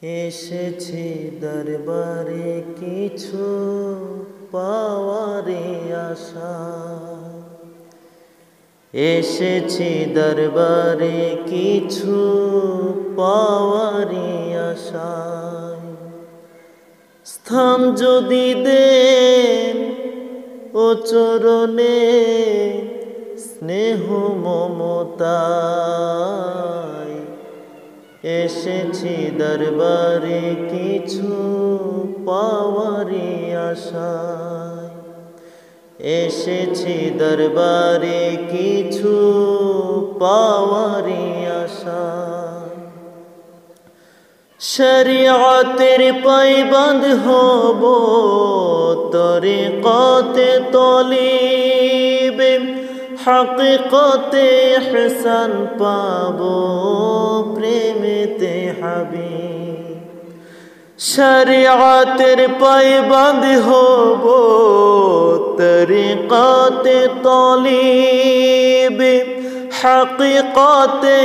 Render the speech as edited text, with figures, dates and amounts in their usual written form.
এসেছি দরবারে কিছু পাওয়ারে আশা, এসেছি দরবারে কিছু পাওয়ারে আশায়। স্থান যদি দেন ও চরণে স্নেহ মমতায়, এসেছি দরবারে কিছু পাওয়ারে আশায়, এসেছি দরবারে কিছু পাওয়ারে আশায়। শরিয়তের পায়বন্দ হব, তরিকতে তলিবে, হাকিকতে ইহসান পাবো, প্রেমেতে হাবিব। শরিয়তের পায়বন্দ হব, তরিকতে তলিবে, হাকিকতে